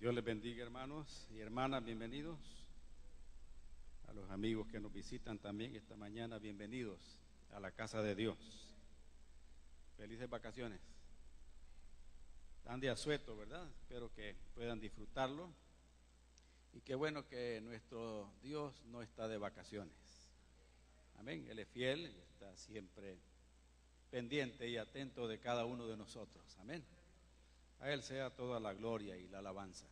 Dios les bendiga, hermanos y hermanas, bienvenidos. A los amigos que nos visitan también esta mañana, bienvenidos a la casa de Dios. Felices vacaciones. Están de asueto, ¿verdad? Espero que puedan disfrutarlo. Y qué bueno que nuestro Dios no está de vacaciones. Amén. Él es fiel y está siempre pendiente y atento de cada uno de nosotros. Amén. A Él sea toda la gloria y la alabanza.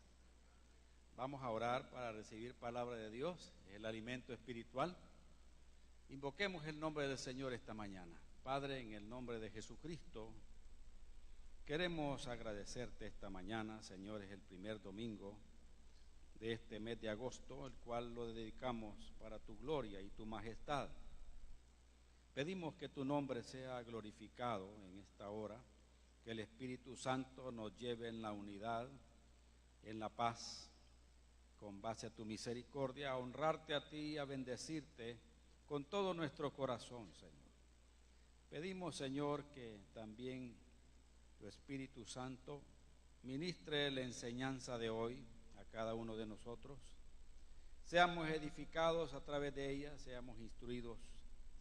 Vamos a orar para recibir palabra de Dios, el alimento espiritual. Invoquemos el nombre del Señor esta mañana. Padre, en el nombre de Jesucristo, queremos agradecerte esta mañana, Señor, es el primer domingo de este mes de agosto, el cual lo dedicamos para tu gloria y tu majestad. Pedimos que tu nombre sea glorificado en esta hora, que el Espíritu Santo nos lleve en la unidad, en la paz, con base a tu misericordia, a honrarte a ti y a bendecirte con todo nuestro corazón, Señor. Pedimos, Señor, que también tu Espíritu Santo ministre la enseñanza de hoy a cada uno de nosotros. Seamos edificados a través de ella, seamos instruidos,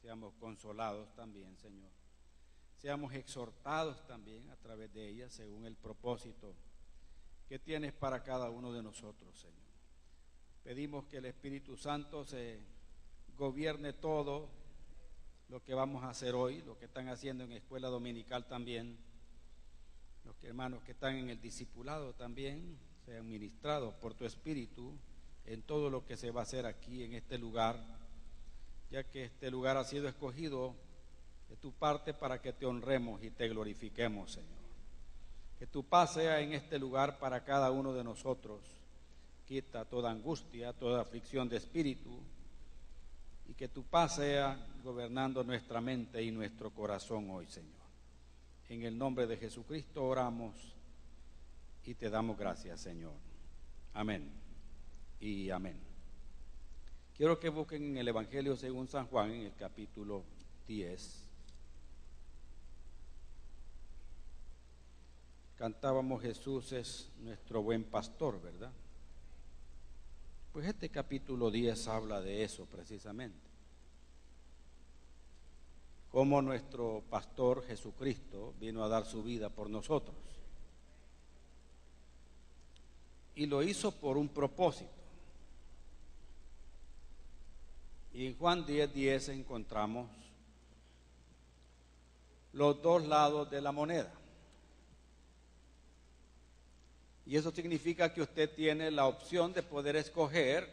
seamos consolados también, Señor. Seamos exhortados también a través de ella, según el propósito que tienes para cada uno de nosotros, Señor. Pedimos que el Espíritu Santo se gobierne todo lo que vamos a hacer hoy, lo que están haciendo en escuela dominical también, los hermanos que están en el discipulado también, sean ministrados por tu Espíritu en todo lo que se va a hacer aquí en este lugar, ya que este lugar ha sido escogido de tu parte para que te honremos y te glorifiquemos, Señor. Que tu paz sea en este lugar para cada uno de nosotros. Quita toda angustia, toda aflicción de espíritu, y que tu paz sea gobernando nuestra mente y nuestro corazón hoy, Señor. En el nombre de Jesucristo oramos y te damos gracias, Señor. Amén y amén. Quiero que busquen en el Evangelio según San Juan, en el capítulo 10. Cantábamos Jesús es nuestro buen pastor, ¿verdad? Pues este capítulo 10 habla de eso precisamente. Cómo nuestro pastor Jesucristo vino a dar su vida por nosotros. Y lo hizo por un propósito. Y en Juan 10:10 encontramos los dos lados de la moneda. Y eso significa que usted tiene la opción de poder escoger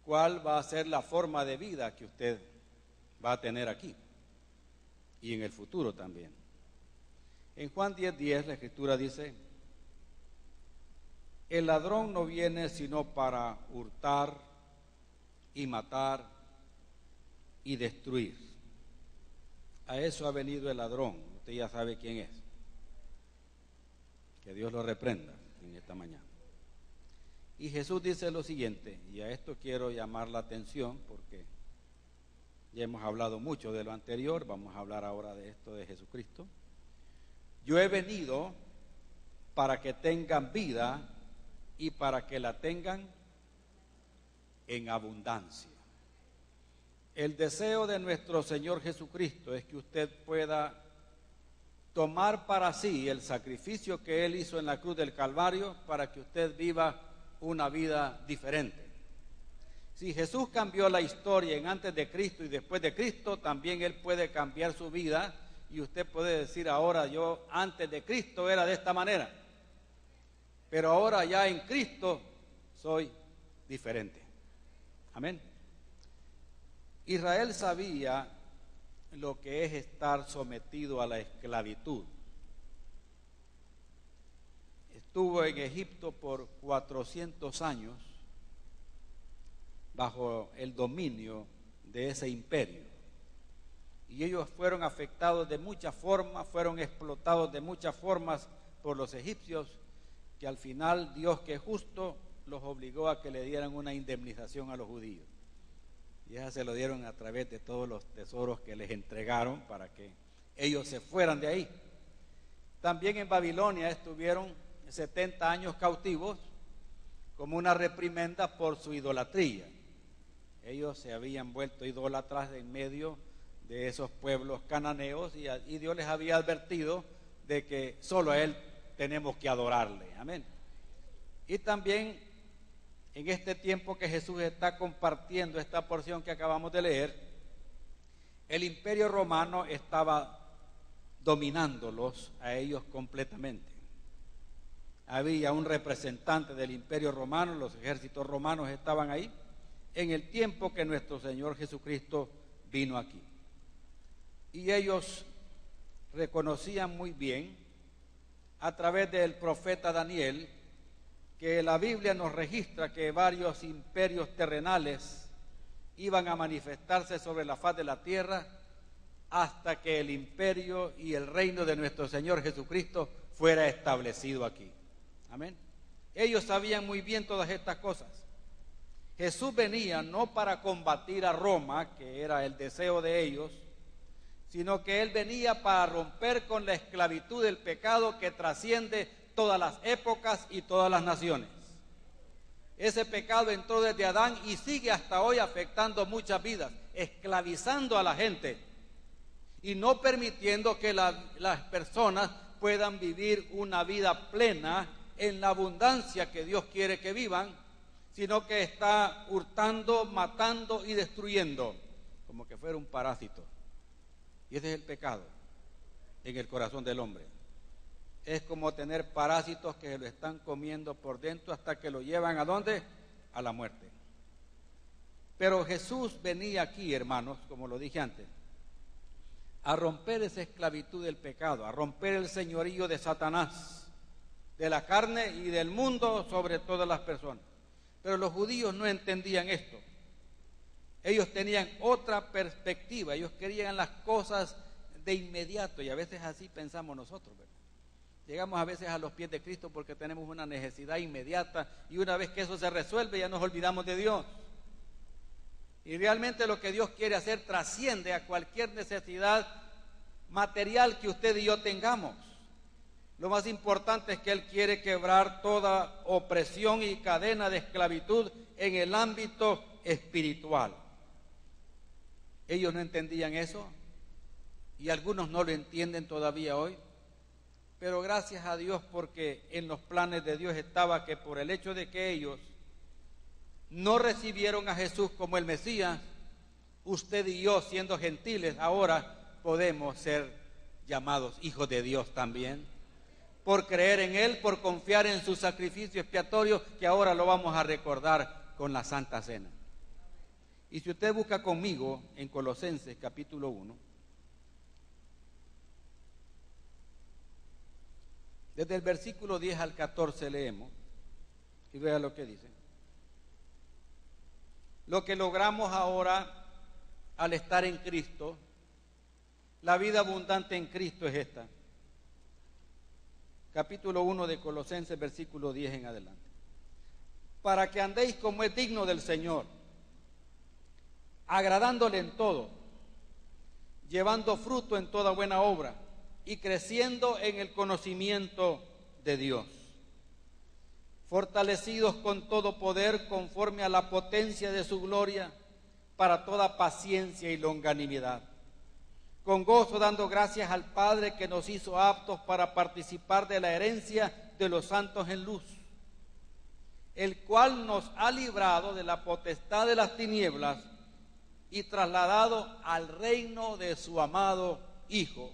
cuál va a ser la forma de vida que usted va a tener aquí y en el futuro también. En Juan 10:10 la Escritura dice: el ladrón no viene sino para hurtar y matar y destruir. A eso ha venido el ladrón. Usted ya sabe quién es. Que Dios lo reprenda en esta mañana. Y Jesús dice lo siguiente, y a esto quiero llamar la atención porque ya hemos hablado mucho de lo anterior, vamos a hablar ahora de esto de Jesucristo. Yo he venido para que tengan vida y para que la tengan en abundancia. El deseo de nuestro Señor Jesucristo es que usted pueda tomar para sí el sacrificio que Él hizo en la cruz del Calvario para que usted viva una vida diferente. Si Jesús cambió la historia en antes de Cristo y después de Cristo, también Él puede cambiar su vida y usted puede decir ahora yo antes de Cristo era de esta manera, pero ahora ya en Cristo soy diferente. Amén. Israel sabía lo que es estar sometido a la esclavitud. Estuvo en Egipto por 400 años bajo el dominio de ese imperio. Y ellos fueron afectados de muchas formas, fueron explotados de muchas formas por los egipcios, que al final Dios, que es justo, los obligó a que le dieran una indemnización a los judíos. Y esa se lo dieron a través de todos los tesoros que les entregaron para que ellos se fueran de ahí. También en Babilonia estuvieron 70 años cautivos como una reprimenda por su idolatría. Ellos se habían vuelto idólatras en medio de esos pueblos cananeos y Dios les había advertido de que solo a Él tenemos que adorarle. Amén. Y también en este tiempo que Jesús está compartiendo esta porción que acabamos de leer, el Imperio Romano estaba dominándolos a ellos completamente. Había un representante del Imperio Romano, los ejércitos romanos estaban ahí, en el tiempo que nuestro Señor Jesucristo vino aquí. Y ellos reconocían muy bien, a través del profeta Daniel, que la Biblia nos registra que varios imperios terrenales iban a manifestarse sobre la faz de la tierra hasta que el imperio y el reino de nuestro Señor Jesucristo fuera establecido aquí. Amén. Ellos sabían muy bien todas estas cosas. Jesús venía no para combatir a Roma, que era el deseo de ellos, sino que Él venía para romper con la esclavitud del pecado que trasciende todas las épocas y todas las naciones. Ese pecado entró desde Adán y sigue hasta hoy afectando muchas vidas, esclavizando a la gente y no permitiendo que las personas puedan vivir una vida plena en la abundancia que Dios quiere que vivan, sino que está hurtando, matando y destruyendo, como que fuera un parásito. Y ese es el pecado en el corazón del hombre. Es como tener parásitos que se lo están comiendo por dentro hasta que lo llevan ¿a dónde? A la muerte. Pero Jesús venía aquí, hermanos, como lo dije antes, a romper esa esclavitud del pecado, a romper el señorío de Satanás, de la carne y del mundo sobre todas las personas. Pero los judíos no entendían esto. Ellos tenían otra perspectiva, ellos querían las cosas de inmediato y a veces así pensamos nosotros, ¿verdad? Llegamos a veces a los pies de Cristo porque tenemos una necesidad inmediata y una vez que eso se resuelve ya nos olvidamos de Dios. Y realmente lo que Dios quiere hacer trasciende a cualquier necesidad material que usted y yo tengamos. Lo más importante es que Él quiere quebrar toda opresión y cadena de esclavitud en el ámbito espiritual. Ellos no entendían eso y algunos no lo entienden todavía hoy. Pero gracias a Dios porque en los planes de Dios estaba que por el hecho de que ellos no recibieron a Jesús como el Mesías, usted y yo siendo gentiles ahora podemos ser llamados hijos de Dios también. Por creer en Él, por confiar en su sacrificio expiatorio que ahora lo vamos a recordar con la Santa Cena. Y si usted busca conmigo en Colosenses capítulo 1, desde el versículo 10 al 14 leemos, y vea lo que dice. Lo que logramos ahora al estar en Cristo, la vida abundante en Cristo es esta. Capítulo 1 de Colosenses, versículo 10 en adelante. Para que andéis como es digno del Señor, agradándole en todo, llevando fruto en toda buena obra y creciendo en el conocimiento de Dios, fortalecidos con todo poder conforme a la potencia de su gloria, para toda paciencia y longanimidad, con gozo dando gracias al Padre que nos hizo aptos para participar de la herencia de los santos en luz, el cual nos ha librado de la potestad de las tinieblas y trasladado al reino de su amado Hijo,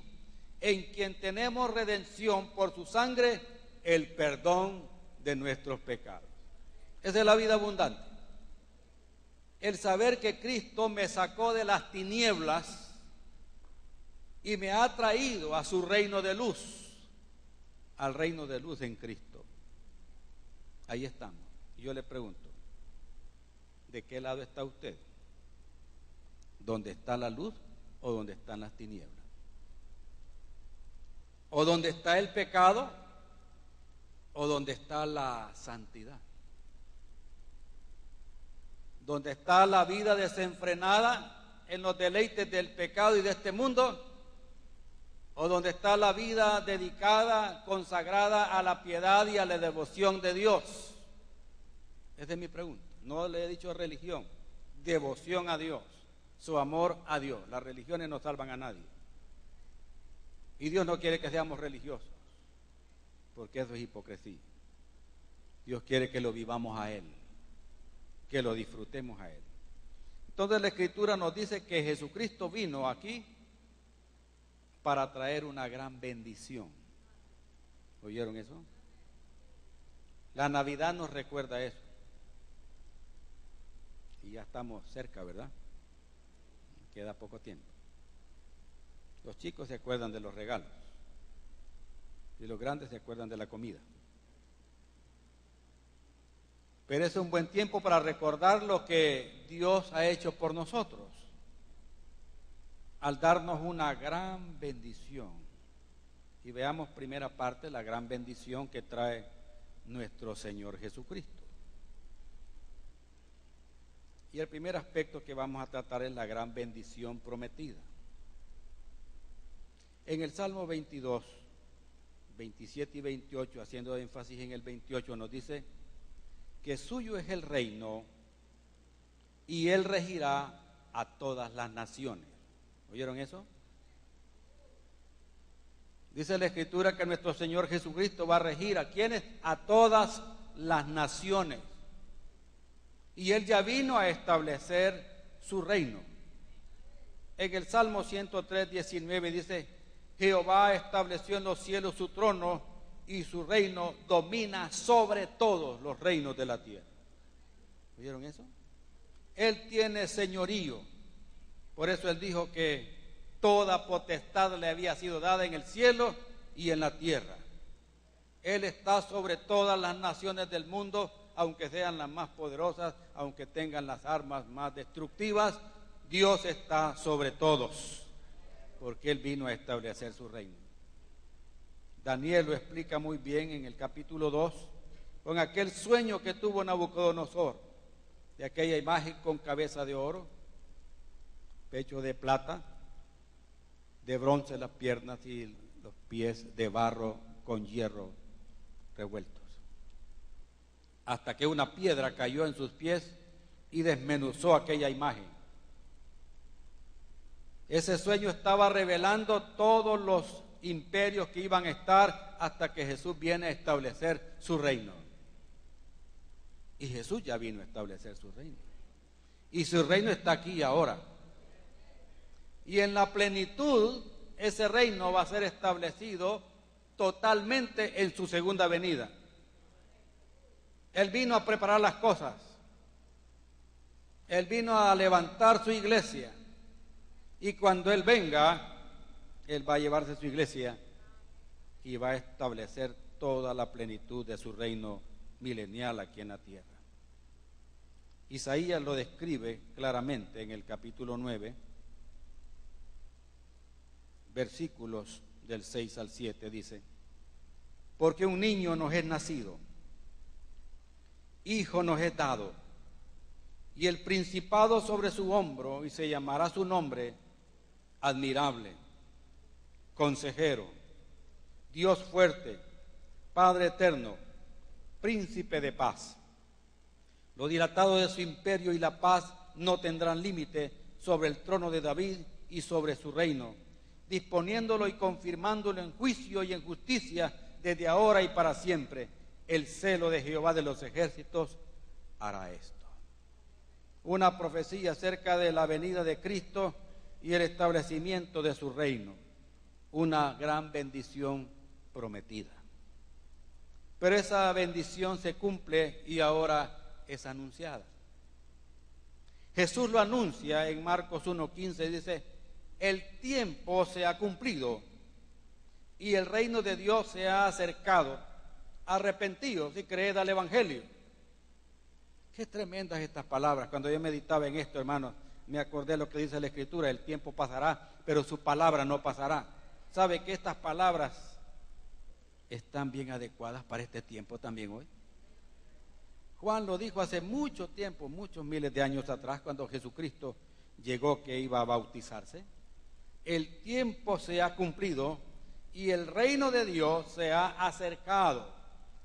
en quien tenemos redención por su sangre, el perdón de nuestros pecados. Esa es la vida abundante. El saber que Cristo me sacó de las tinieblas y me ha traído a su reino de luz, al reino de luz en Cristo. Ahí estamos. Y yo le pregunto, ¿de qué lado está usted? ¿Dónde está la luz o dónde están las tinieblas? ¿O dónde está el pecado o dónde está la santidad? ¿Dónde está la vida desenfrenada en los deleites del pecado y de este mundo? ¿O donde está la vida dedicada, consagrada a la piedad y a la devoción de Dios? Esa es mi pregunta. No le he dicho religión, devoción a Dios, su amor a Dios. Las religiones no salvan a nadie. Y Dios no quiere que seamos religiosos, porque eso es hipocresía. Dios quiere que lo vivamos a Él, que lo disfrutemos a Él. Entonces la Escritura nos dice que Jesucristo vino aquí para traer una gran bendición. ¿Oyeron eso? La Navidad nos recuerda eso. Y ya estamos cerca, ¿verdad? Queda poco tiempo. Los chicos se acuerdan de los regalos y los grandes se acuerdan de la comida. Pero es un buen tiempo para recordar lo que Dios ha hecho por nosotros, al darnos una gran bendición. Y veamos primera parte, la gran bendición que trae nuestro Señor Jesucristo. Y el primer aspecto que vamos a tratar es la gran bendición prometida. En el Salmo 22, 27 y 28, haciendo énfasis en el 28, nos dice que suyo es el reino y Él regirá a todas las naciones. ¿Oyeron eso? Dice la Escritura que nuestro Señor Jesucristo va a regir ¿a quiénes? A todas las naciones. Y Él ya vino a establecer su reino. En el Salmo 103, 19 dice: Jehová estableció en los cielos su trono y su reino domina sobre todos los reinos de la tierra. ¿Oyeron eso? Él tiene señorío. Por eso Él dijo que toda potestad le había sido dada en el cielo y en la tierra. Él está sobre todas las naciones del mundo, aunque sean las más poderosas, aunque tengan las armas más destructivas. Dios está sobre todos, porque Él vino a establecer su reino. Daniel lo explica muy bien en el capítulo 2, con aquel sueño que tuvo Nabucodonosor, de aquella imagen con cabeza de oro, pecho de plata, de bronce las piernas y los pies de barro con hierro revueltos. Hasta que una piedra cayó en sus pies y desmenuzó aquella imagen. Ese sueño estaba revelando todos los imperios que iban a estar hasta que Jesús viene a establecer su reino. Y Jesús ya vino a establecer su reino. Y su reino está aquí ahora. Y en la plenitud, ese reino va a ser establecido totalmente en su segunda venida. Él vino a preparar las cosas. Él vino a levantar su iglesia. Y cuando Él venga, Él va a llevarse su iglesia y va a establecer toda la plenitud de su reino milenial aquí en la tierra. Isaías lo describe claramente en el capítulo 9, versículos del 6 al 7, dice: porque un niño nos es nacido, hijo nos es dado, y el principado sobre su hombro, y se llamará su nombre Admirable, Consejero, Dios fuerte, Padre eterno, Príncipe de paz. Lo dilatado de su imperio y la paz no tendrán límite sobre el trono de David y sobre su reino, disponiéndolo y confirmándolo en juicio y en justicia desde ahora y para siempre. El celo de Jehová de los ejércitos hará esto. Una profecía acerca de la venida de Cristo y el establecimiento de su reino. Una gran bendición prometida. Pero esa bendición se cumple y ahora es anunciada. Jesús lo anuncia en Marcos 1:15, dice: el tiempo se ha cumplido y el reino de Dios se ha acercado. Arrepentidos y creed al Evangelio. Qué tremendas estas palabras. Cuando yo meditaba en esto, hermanos, me acordé de lo que dice la Escritura: el tiempo pasará, pero su palabra no pasará. ¿Sabe que estas palabras están bien adecuadas para este tiempo también hoy? Juan lo dijo hace mucho tiempo, muchos miles de años atrás, cuando Jesucristo llegó que iba a bautizarse. El tiempo se ha cumplido y el reino de Dios se ha acercado.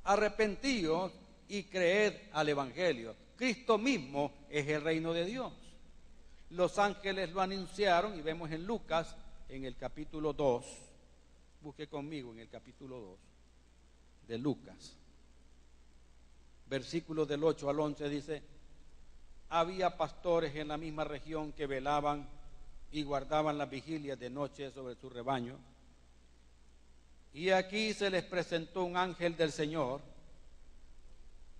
Arrepentíos y creed al Evangelio. Cristo mismo es el reino de Dios. Los ángeles lo anunciaron y vemos en Lucas, en el capítulo 2, busque conmigo en el capítulo 2 de Lucas, versículos del 8 al 11 dice: había pastores en la misma región que velaban y guardaban las vigilias de noche sobre su rebaño. Y aquí se les presentó un ángel del Señor,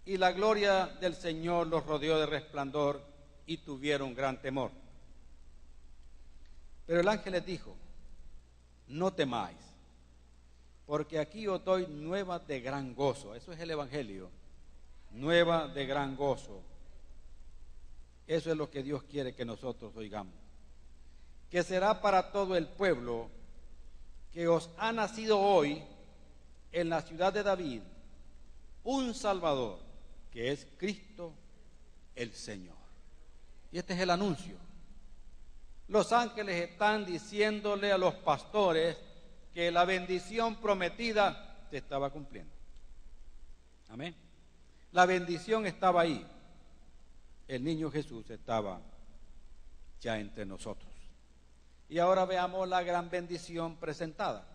y la gloria del Señor los rodeó de resplandor, y tuvieron gran temor. Pero el ángel les dijo: no temáis, porque aquí os doy nuevas de gran gozo. Eso es el Evangelio, nueva de gran gozo. Eso es lo que Dios quiere que nosotros oigamos. Que será para todo el pueblo, que os ha nacido hoy en la ciudad de David un Salvador, que es Cristo el Señor. Y este es el anuncio. Los ángeles están diciéndole a los pastores que la bendición prometida se estaba cumpliendo. Amén. La bendición estaba ahí. El niño Jesús estaba ya entre nosotros. Y ahora veamos la gran bendición presentada.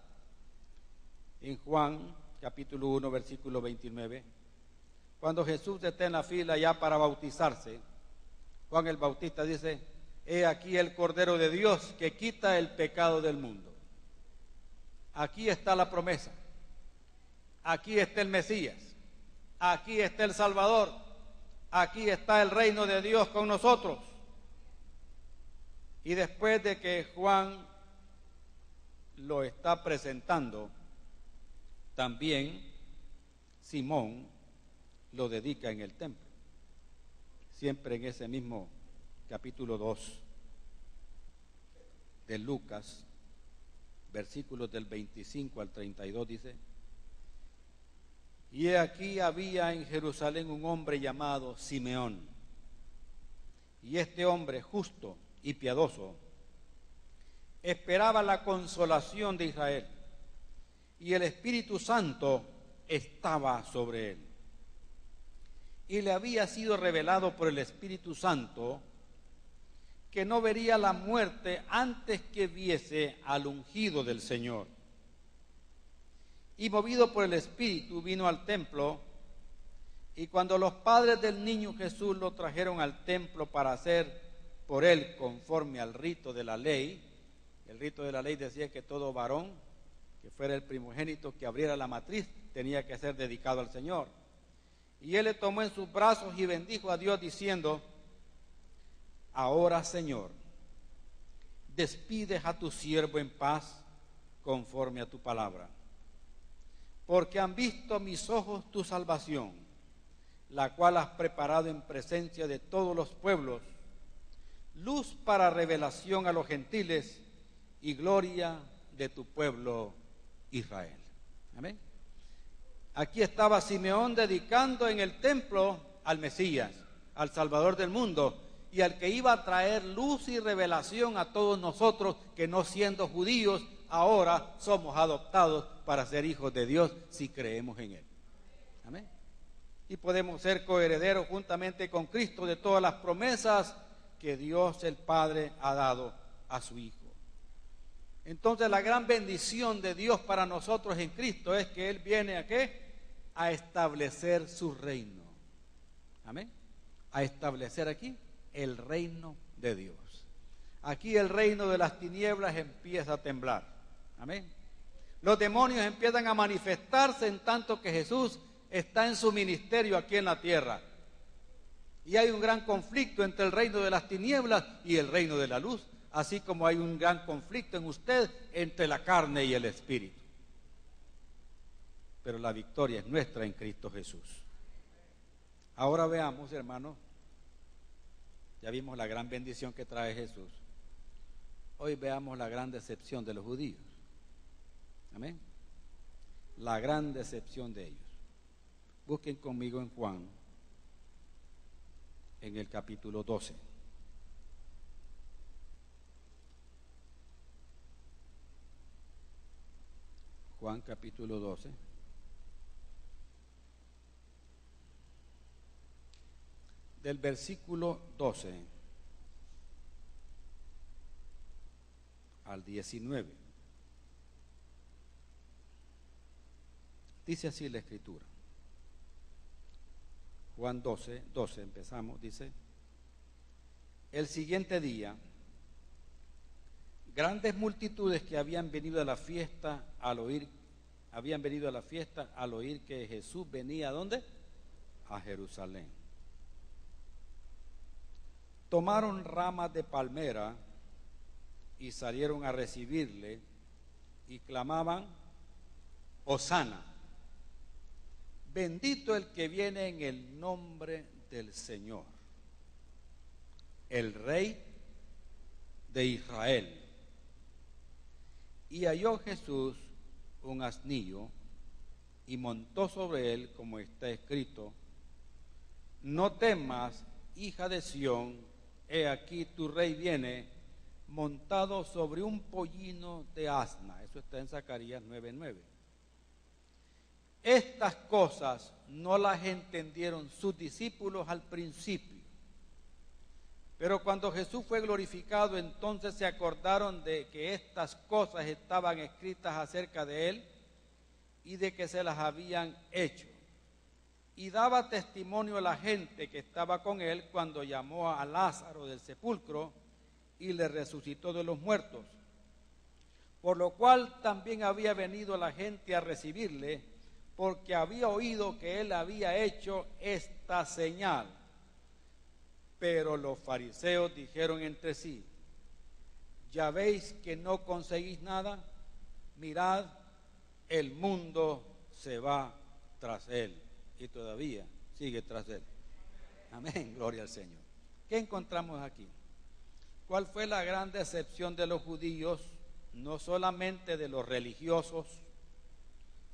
En Juan capítulo 1, versículo 29, cuando Jesús está en la fila ya para bautizarse, Juan el Bautista dice: he aquí el Cordero de Dios que quita el pecado del mundo. Aquí está la promesa. Aquí está el Mesías. Aquí está el Salvador. Aquí está el reino de Dios con nosotros. Y después de que Juan lo está presentando, también Simón lo dedica en el templo. Siempre en ese mismo capítulo 2 de Lucas, versículos del 25 al 32 dice: y aquí había en Jerusalén un hombre llamado Simeón, y este hombre justo y piadoso esperaba la consolación de Israel, y el Espíritu Santo estaba sobre él. Y le había sido revelado por el Espíritu Santo que no vería la muerte antes que viese al ungido del Señor. Y movido por el Espíritu vino al templo, y cuando los padres del niño Jesús lo trajeron al templo para hacer por él conforme al rito de la ley, el rito de la ley decía que todo varón que fuera el primogénito que abriera la matriz tenía que ser dedicado al Señor. Y él le tomó en sus brazos y bendijo a Dios diciendo: ahora, Señor, despides a tu siervo en paz conforme a tu palabra, porque han visto mis ojos tu salvación, la cual has preparado en presencia de todos los pueblos, luz para revelación a los gentiles y gloria de tu pueblo Israel. Amén. Aquí estaba Simeón dedicando en el templo al Mesías, al Salvador del mundo, y al que iba a traer luz y revelación a todos nosotros que, no siendo judíos, ahora somos adoptados para ser hijos de Dios si creemos en él. Amén. Y podemos ser coherederos juntamente con Cristo de todas las promesas que Dios el Padre ha dado a su Hijo. Entonces la gran bendición de Dios para nosotros en Cristo es que Él viene ¿a qué? A establecer su reino. Amén. A establecer aquí el reino de Dios. Aquí el reino de las tinieblas empieza a temblar. Amén. Los demonios empiezan a manifestarse en tanto que Jesús está en su ministerio aquí en la tierra. Y hay un gran conflicto entre el reino de las tinieblas y el reino de la luz, así como hay un gran conflicto en usted entre la carne y el espíritu. Pero la victoria es nuestra en Cristo Jesús. Ahora veamos, hermanos, ya vimos la gran bendición que trae Jesús. Hoy veamos la gran decepción de los judíos. Amén. La gran decepción de ellos. Busquen conmigo en Juan, en el capítulo 12. Juan capítulo 12. Del versículo 12 al 19. Dice así la Escritura. Juan 12, empezamos, dice: el siguiente día, grandes multitudes que habían venido a la fiesta al oír que Jesús venía ¿a dónde? A Jerusalén. Tomaron ramas de palmera y salieron a recibirle y clamaban: Hosana, bendito el que viene en el nombre del Señor, el Rey de Israel. Y halló Jesús un asnillo y montó sobre él, como está escrito: no temas, hija de Sión, he aquí tu rey viene montado sobre un pollino de asna. Eso está en Zacarías 9:9. Estas cosas no las entendieron sus discípulos al principio, pero cuando Jesús fue glorificado, entonces se acordaron de que estas cosas estaban escritas acerca de él y de que se las habían hecho. Y daba testimonio a la gente que estaba con él cuando llamó a Lázaro del sepulcro y le resucitó de los muertos. Por lo cual también había venido la gente a recibirle, porque había oído que él había hecho esta señal. Pero los fariseos dijeron entre sí: ¿ya veis que no conseguís nada? Mirad, el mundo se va tras él. Y todavía sigue tras él. Amén, gloria al Señor. ¿Qué encontramos aquí? ¿Cuál fue la gran decepción de los judíos? No solamente de los religiosos,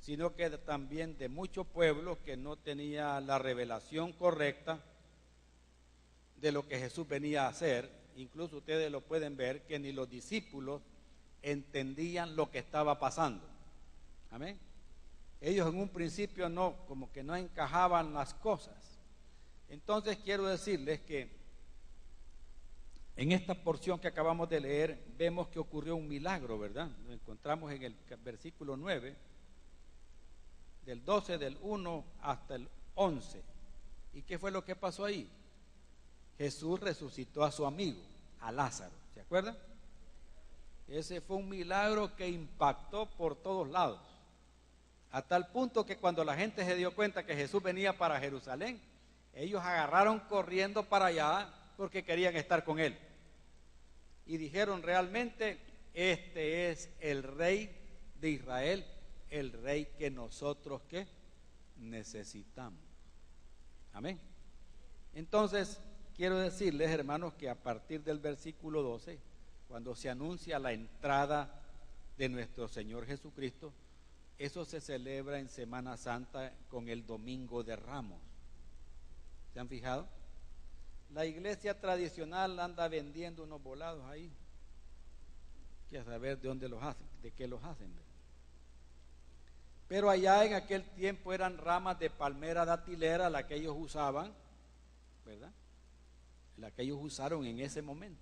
sino que también de muchos pueblos que no tenía la revelación correcta de lo que Jesús venía a hacer. Incluso ustedes lo pueden ver, que ni los discípulos entendían lo que estaba pasando. Amén. Ellos en un principio como que no encajaban las cosas. Entonces quiero decirles que en esta porción que acabamos de leer vemos que ocurrió un milagro, ¿verdad? Lo encontramos en el versículo 9, del 12, del 1 hasta el 11. ¿Y qué fue lo que pasó ahí? Jesús resucitó a su amigo, a Lázaro, ¿se acuerdan? Ese fue un milagro que impactó por todos lados, a tal punto que cuando la gente se dio cuenta que Jesús venía para Jerusalén, ellos agarraron corriendo para allá porque querían estar con él. Y dijeron: realmente este es el Rey de Israel, el Rey que nosotros ¿qué? Necesitamos. Amén. Entonces, quiero decirles, hermanos, que a partir del versículo 12, cuando se anuncia la entrada de nuestro Señor Jesucristo, eso se celebra en Semana Santa con el Domingo de Ramos. ¿Se han fijado? La iglesia tradicional anda vendiendo unos volados ahí, que a saber de dónde los hacen, de qué los hacen. Pero allá en aquel tiempo eran ramas de palmera datilera la que ellos usaban, ¿verdad? La que ellos usaron en ese momento.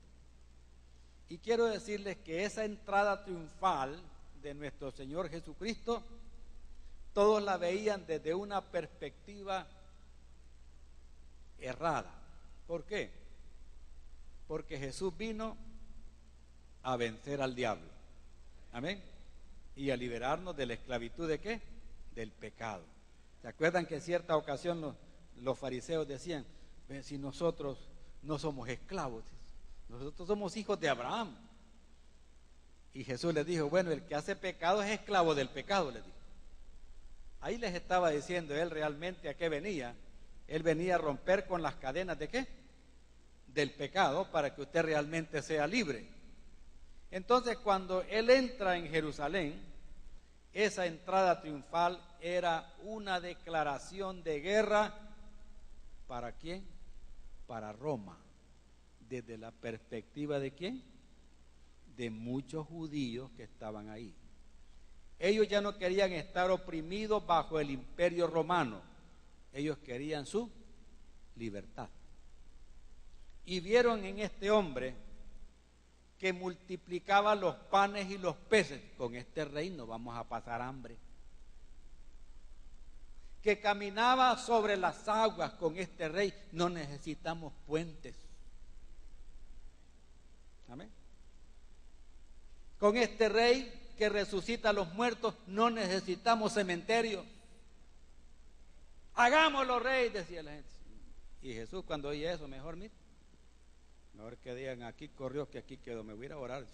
Y quiero decirles que esa entrada triunfal de nuestro Señor Jesucristo, todos la veían desde una perspectiva errada. ¿Por qué? Porque Jesús vino a vencer al diablo. Amén. Y a liberarnos de la esclavitud ¿de qué? Del pecado. ¿Se acuerdan que en cierta ocasión los fariseos decían: si nosotros no somos esclavos, nosotros somos hijos de Abraham? Y Jesús les dijo: bueno, el que hace pecado es esclavo del pecado, les dijo. Ahí les estaba diciendo él realmente a qué venía. Él venía a romper con las cadenas ¿de qué? Del pecado, para que usted realmente sea libre. Entonces, cuando él entra en Jerusalén, esa entrada triunfal era una declaración de guerra. ¿Para quién? Para Roma. ¿Desde la perspectiva de quién? De muchos judíos que estaban ahí. Ellos ya no querían estar oprimidos bajo el imperio romano. Ellos querían su libertad. Y vieron en este hombre que multiplicaba los panes y los peces. Con este rey no vamos a pasar hambre. Que caminaba sobre las aguas. Con este rey no necesitamos puentes. Amén. Con este rey que resucita a los muertos no necesitamos cementerios. Hagámoslo, rey, decía la gente. Y Jesús, cuando oye eso, mejor que digan, aquí corrió, que aquí quedó, me voy a ir a orar.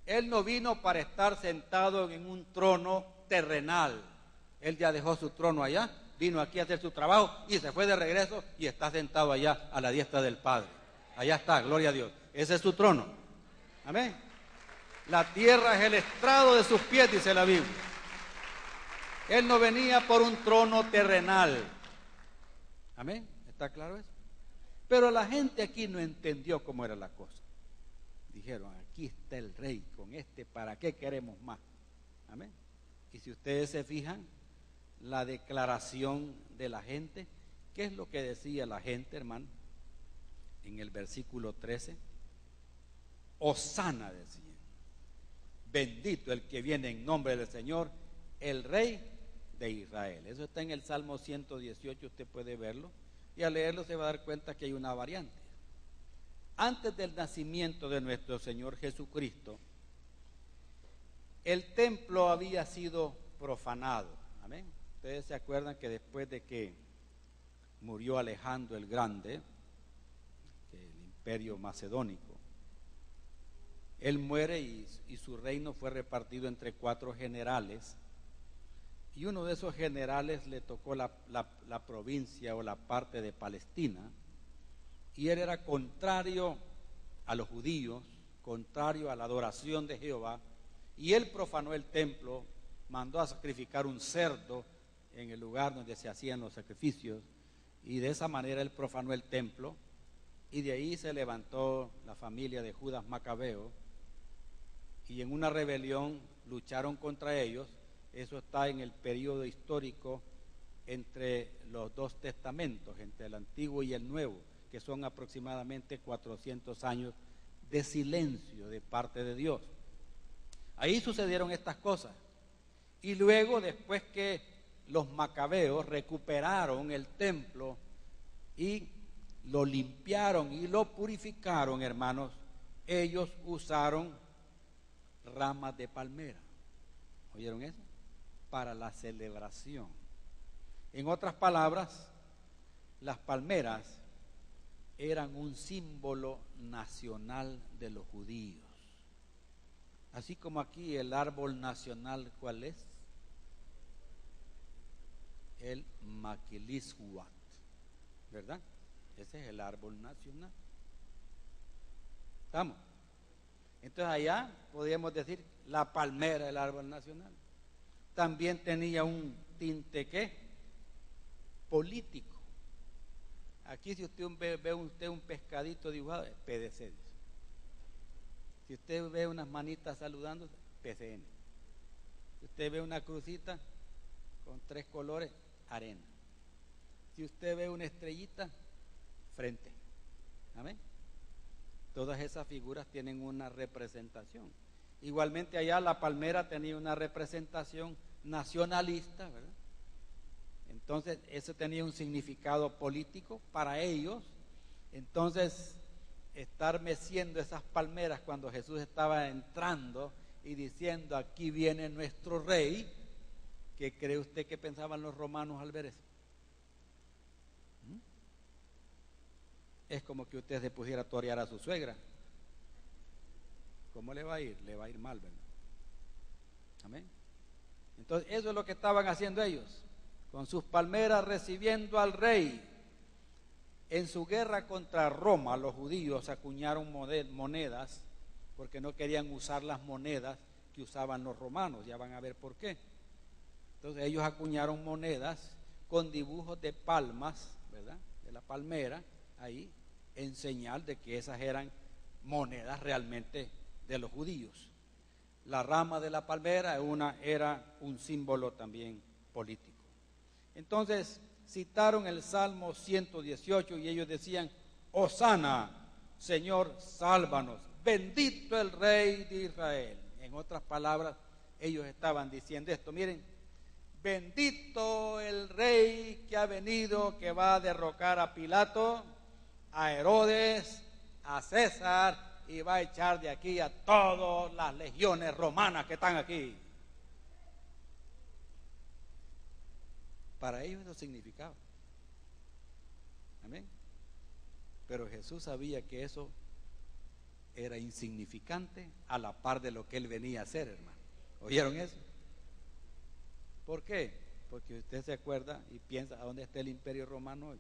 Él no vino para estar sentado en un trono terrenal. Él ya dejó su trono allá, vino aquí a hacer su trabajo y se fue de regreso y está sentado allá a la diestra del Padre. Allá está, gloria a Dios. Ese es su trono. Amén. La tierra es el estrado de sus pies, dice la Biblia. Él no venía por un trono terrenal. Amén. ¿Está claro eso? Pero la gente aquí no entendió cómo era la cosa. Dijeron, aquí está el rey, con este, ¿para qué queremos más? Amén. Y si ustedes se fijan, la declaración de la gente, ¿qué es lo que decía la gente, hermano? En el versículo 13, Hosana decía, bendito el que viene en nombre del Señor, el Rey de Israel. Eso está en el Salmo 118, usted puede verlo, y al leerlo se va a dar cuenta que hay una variante. Antes del nacimiento de nuestro Señor Jesucristo, el templo había sido profanado. Amén. Ustedes se acuerdan que después de que murió Alejandro el Grande, el imperio macedónico, él muere y su reino fue repartido entre 4 generales, y uno de esos generales le tocó la provincia o la parte de Palestina, y él era contrario a los judíos, contrario a la adoración de Jehová, y él profanó el templo, mandó a sacrificar un cerdo en el lugar donde se hacían los sacrificios, y de esa manera él profanó el templo, y de ahí se levantó la familia de Judas Macabeo, y en una rebelión lucharon contra ellos. Eso está en el periodo histórico entre los 2 testamentos, entre el Antiguo y el Nuevo, que son aproximadamente 400 años de silencio de parte de Dios. Ahí sucedieron estas cosas. Y luego, después que los macabeos recuperaron el templo y lo limpiaron y lo purificaron, hermanos, ellos usaron ramas de palmera. ¿Oyeron eso? Para la celebración. En otras palabras, las palmeras eran un símbolo nacional de los judíos. Así como aquí el árbol nacional, ¿cuál es? El maquilishuat, ¿verdad? Ese es el árbol nacional. ¿Estamos? Entonces allá podríamos decir la palmera, el árbol nacional. También tenía un tinte, ¿qué? Político. Aquí si usted ve un pescadito dibujado, es PDC. Dice. Si usted ve unas manitas saludando, PCN. Si usted ve una crucita con 3 colores, arena. Si usted ve una estrellita, frente. Amén. Todas esas figuras tienen una representación. Igualmente allá la palmera tenía una representación nacionalista, ¿verdad? Entonces eso tenía un significado político para ellos. Entonces estar meciendo esas palmeras cuando Jesús estaba entrando y diciendo, aquí viene nuestro rey, ¿qué cree usted que pensaban los romanos al ver eso? Es como que usted se pusiera a torear a su suegra. ¿Cómo le va a ir? Le va a ir mal, ¿verdad? Amén. Entonces eso es lo que estaban haciendo ellos, con sus palmeras recibiendo al rey. En su guerra contra Roma, los judíos acuñaron monedas, porque no querían usar las monedas que usaban los romanos, ya van a ver por qué. Entonces ellos acuñaron monedas con dibujos de palmas, ¿verdad? De la palmera, ahí, en señal de que esas eran monedas realmente de los judíos. La rama de la palmera era un símbolo también político. Entonces citaron el Salmo 118 y ellos decían: Hosana, Señor, sálvanos, bendito el Rey de Israel. En otras palabras, ellos estaban diciendo esto: miren, bendito el Rey que ha venido, que va a derrocar a Pilato, a Herodes, a César, y va a echar de aquí a todas las legiones romanas que están aquí. Para ellos eso significaba. Amén. Pero Jesús sabía que eso era insignificante a la par de lo que él venía a hacer, hermano. ¿Oyeron eso? ¿Por qué? Porque usted se acuerda y piensa: ¿a dónde está el imperio romano hoy?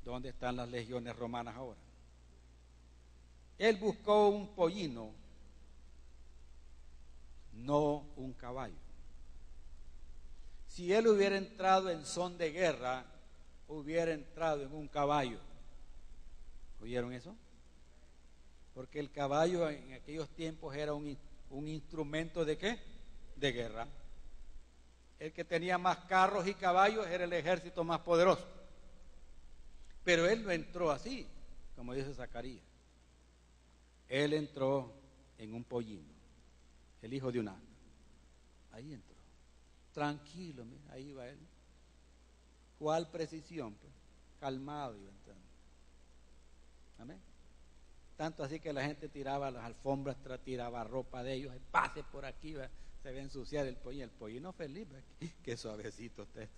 ¿Dónde están las legiones romanas ahora? Él buscó un pollino, no un caballo. Si él hubiera entrado en son de guerra, hubiera entrado en un caballo. ¿Oyeron eso? Porque el caballo en aquellos tiempos era un instrumento ¿de qué? De guerra. El que tenía más carros y caballos era el ejército más poderoso. Pero él no entró así, como dice Zacarías. Él entró en un pollino, el hijo de un asno. Ahí entró. Tranquilo, mira, ahí va él. ¿Cuál precisión? Pues, calmado iba entrando. Amén. Tanto así que la gente tiraba las alfombras, tiraba ropa de ellos, pase por aquí, va, se ve ensuciar el pollino. El pollino feliz, qué suavecito está esto.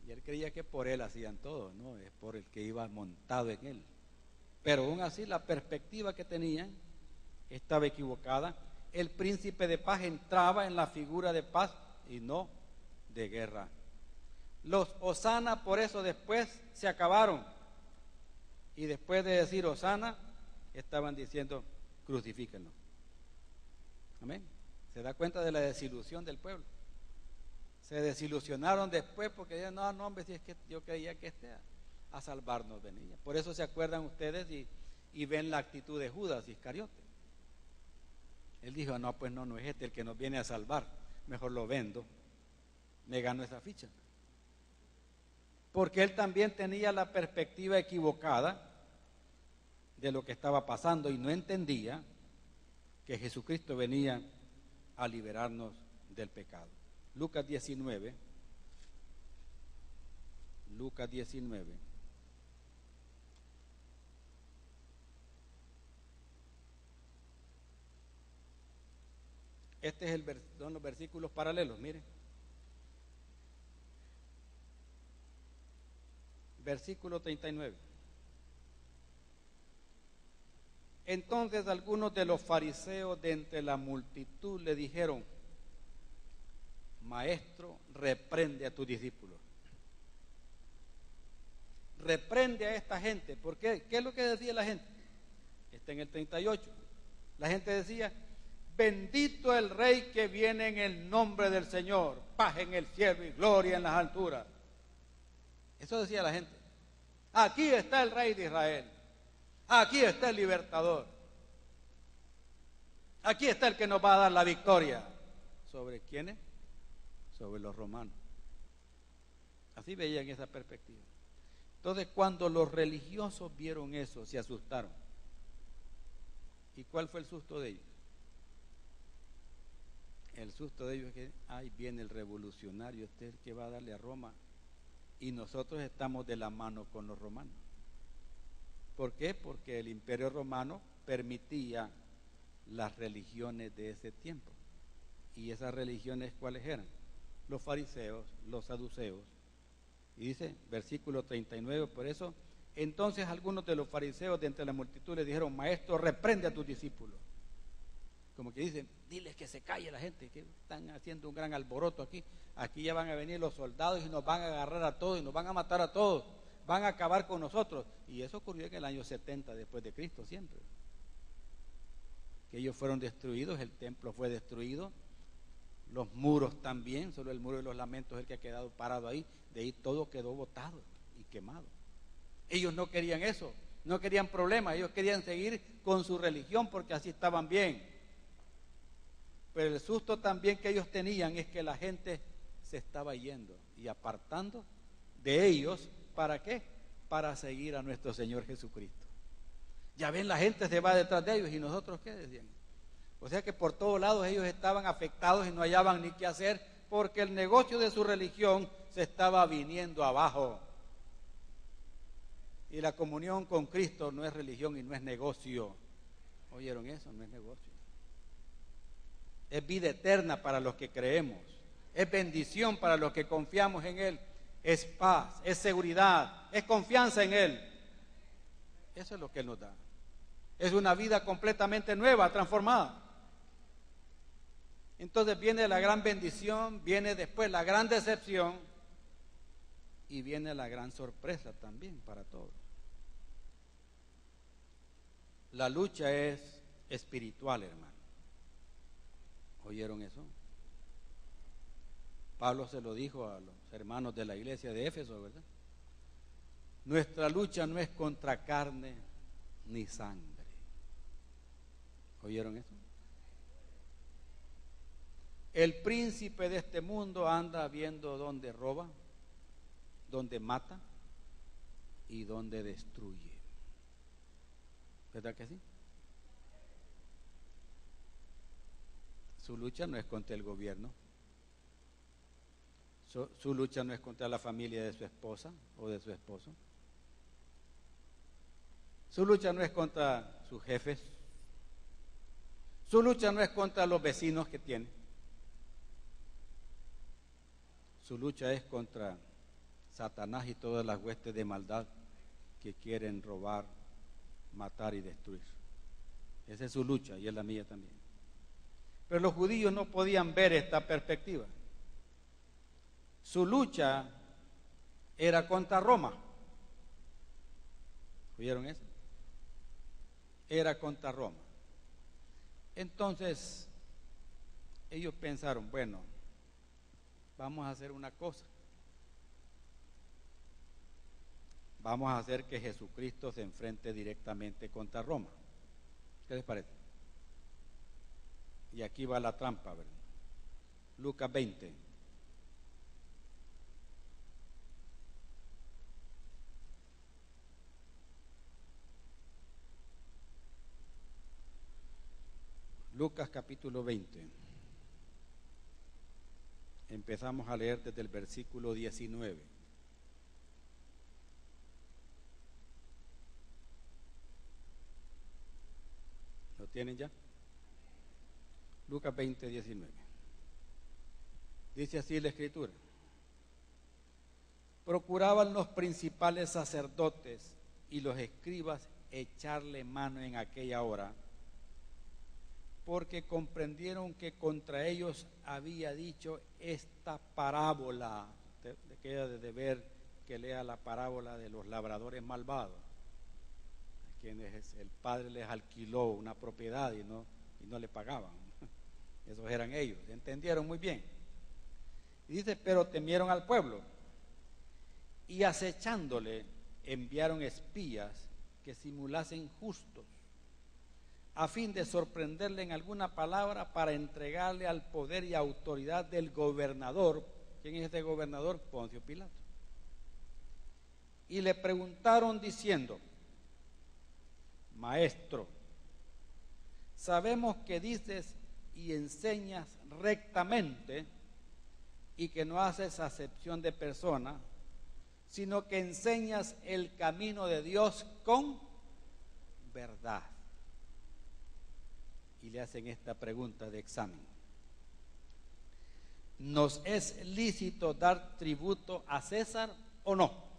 Y él creía que por él hacían todo, no, es por el que iba montado en él. Pero aún así la perspectiva que tenían estaba equivocada. El príncipe de paz entraba en la figura de paz y no de guerra. Los Hosana por eso después se acabaron. Y después de decir Hosana, estaban diciendo: crucifíquenlo. Amén. ¿Se da cuenta de la desilusión del pueblo? Se desilusionaron después porque dijeron: no, hombre, si es que yo creía que a salvarnos venía. Por eso se acuerdan ustedes y ven la actitud de Judas Iscariote. Él dijo: no, pues no es este el que nos viene a salvar, mejor lo vendo, me gano esa ficha. Porque él también tenía la perspectiva equivocada de lo que estaba pasando y no entendía que Jesucristo venía a liberarnos del pecado. Lucas 19. Son los versículos paralelos, miren. Versículo 39. Entonces algunos de los fariseos de entre la multitud le dijeron: Maestro, reprende a tus discípulos. Reprende a esta gente. ¿Por qué? ¿Qué es lo que decía la gente? Está en el 38. La gente decía: bendito el Rey que viene en el nombre del Señor, paz en el cielo y gloria en las alturas. Eso decía la gente. Aquí está el Rey de Israel. Aquí está el libertador. Aquí está el que nos va a dar la victoria. ¿Sobre quiénes? Sobre los romanos. Así veían esa perspectiva. Entonces, cuando los religiosos vieron eso, se asustaron. ¿Y cuál fue el susto de ellos? El susto de ellos es que ahí viene el revolucionario, este es el que va a darle a Roma, y nosotros estamos de la mano con los romanos. ¿Por qué? Porque el imperio romano permitía las religiones de ese tiempo. ¿Y esas religiones cuáles eran? Los fariseos, los saduceos. Y dice, versículo 39, por eso, entonces algunos de los fariseos de entre la multitud le dijeron: Maestro, reprende a tus discípulos. Como que dicen: diles que se calle la gente, que están haciendo un gran alboroto aquí. Aquí ya van a venir los soldados y nos van a agarrar a todos y nos van a matar a todos. Van a acabar con nosotros. Y eso ocurrió en el año 70 después de Cristo siempre. Que ellos fueron destruidos, el templo fue destruido, los muros también, solo el muro de los lamentos es el que ha quedado parado ahí. De ahí todo quedó botado y quemado. Ellos no querían eso. No querían problemas, ellos querían seguir con su religión porque así estaban bien. Pero el susto también que ellos tenían es que la gente se estaba yendo y apartando de ellos. ¿Para qué? Para seguir a nuestro Señor Jesucristo. Ya ven, la gente se va detrás de ellos, ¿y nosotros qué decían? O sea que por todos lados ellos estaban afectados y no hallaban ni qué hacer, porque el negocio de su religión se estaba viniendo abajo. Y la comunión con Cristo no es religión y no es negocio. ¿Oyeron eso? No es negocio. Es vida eterna para los que creemos. Es bendición para los que confiamos en Él. Es paz, es seguridad, es confianza en Él. Eso es lo que Él nos da. Es una vida completamente nueva, transformada. Entonces viene la gran bendición, viene después la gran decepción y viene la gran sorpresa también para todos. La lucha es espiritual, hermano. ¿Oyeron eso? Pablo se lo dijo a los hermanos de la iglesia de Éfeso, ¿verdad? Nuestra lucha no es contra carne ni sangre. ¿Oyeron eso? El príncipe de este mundo anda viendo dónde roba, dónde mata y dónde destruye. ¿Verdad que sí? Su lucha no es contra el gobierno. Su lucha no es contra la familia de su esposa o de su esposo. Su lucha no es contra sus jefes. Su lucha no es contra los vecinos que tiene. Su lucha es contra Satanás y todas las huestes de maldad que quieren robar, matar y destruir. Esa es su lucha y es la mía también. Pero los judíos no podían ver esta perspectiva. Su lucha era contra Roma. ¿Oyeron eso? Era contra Roma. Entonces, ellos pensaron, bueno, vamos a hacer una cosa. Vamos a hacer que Jesucristo se enfrente directamente contra Roma. ¿Qué les parece? Y aquí va la trampa, ¿verdad? Lucas 20. Lucas capítulo 20. Empezamos a leer desde el versículo 19. ¿Lo tienen ya? Lucas 20, 19. Dice así la Escritura. Procuraban los principales sacerdotes y los escribas echarle mano en aquella hora, porque comprendieron que contra ellos había dicho esta parábola. Te queda de deber que lea la parábola de los labradores malvados, a quienes el padre les alquiló una propiedad y no le pagaban. Esos eran ellos, entendieron muy bien. Y dice, pero temieron al pueblo y acechándole enviaron espías que simulasen justos, a fin de sorprenderle en alguna palabra para entregarle al poder y autoridad del gobernador. ¿Quién es este gobernador? Poncio Pilato. Y le preguntaron diciendo, Maestro, sabemos que dices y enseñas rectamente y que no haces acepción de persona, sino que enseñas el camino de Dios con verdad. Y le hacen esta pregunta de examen. ¿Nos es lícito dar tributo a César o no?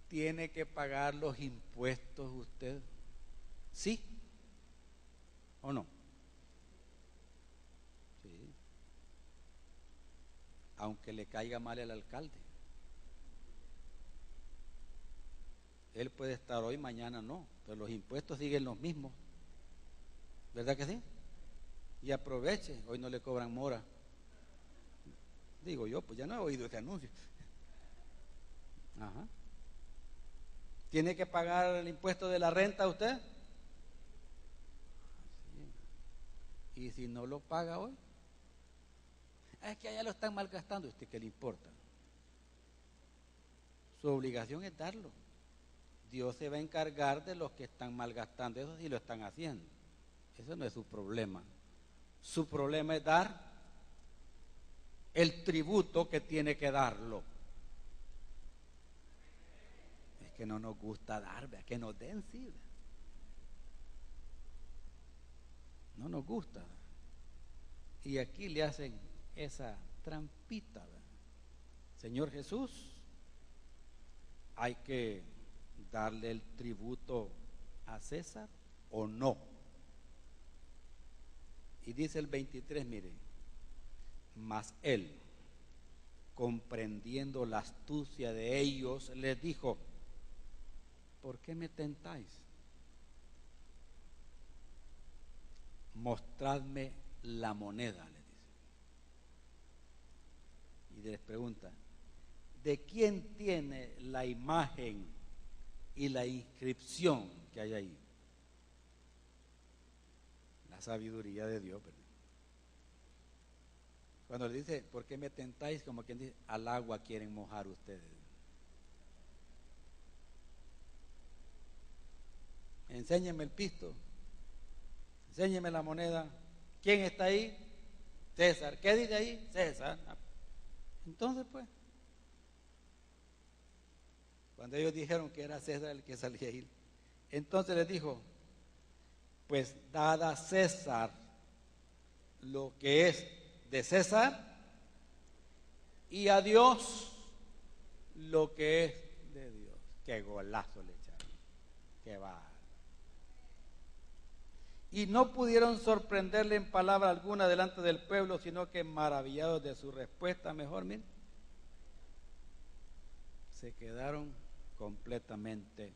¿Tiene que pagar los impuestos usted? ¿Sí o no? Sí. Aunque le caiga mal el alcalde. Él puede estar hoy, mañana no, pero los impuestos siguen los mismos. ¿Verdad que sí? Y aproveche, hoy no le cobran mora. Digo yo, pues ya no he oído ese anuncio. Ajá. ¿Tiene que pagar el impuesto de la renta usted? ¿Y si no lo paga hoy? Es que allá lo están malgastando. ¿A usted qué le importa? Su obligación es darlo. Dios se va a encargar de los que están malgastando eso si lo están haciendo. Eso no es su problema. Su problema es dar el tributo que tiene que darlo. Es que no nos gusta dar, ¿verdad? Que nos den, sí, ¿verdad? No nos gusta. Y aquí le hacen esa trampita, ¿verdad? Señor Jesús, hay que darle el tributo a César o no. Y dice el 23, mire, mas él, comprendiendo la astucia de ellos, les dijo, ¿por qué me tentáis? Mostradme la moneda, les dice. Y les pregunta, ¿de quién tiene la imagen y la inscripción que hay ahí? La sabiduría de Dios, ¿verdad? Cuando le dice, ¿por qué me tentáis? Como quien dice, al agua quieren mojar ustedes. Enséñeme el pisto, enséñeme la moneda. ¿Quién está ahí? César. ¿Qué dice ahí? César. Entonces, pues, cuando ellos dijeron que era César el que salía ahí, entonces les dijo, pues dad a César lo que es de César y a Dios lo que es de Dios. Qué golazo le echaron, qué va. Y no pudieron sorprenderle en palabra alguna delante del pueblo, sino que maravillados de su respuesta, mejor, miren, se quedaron completamente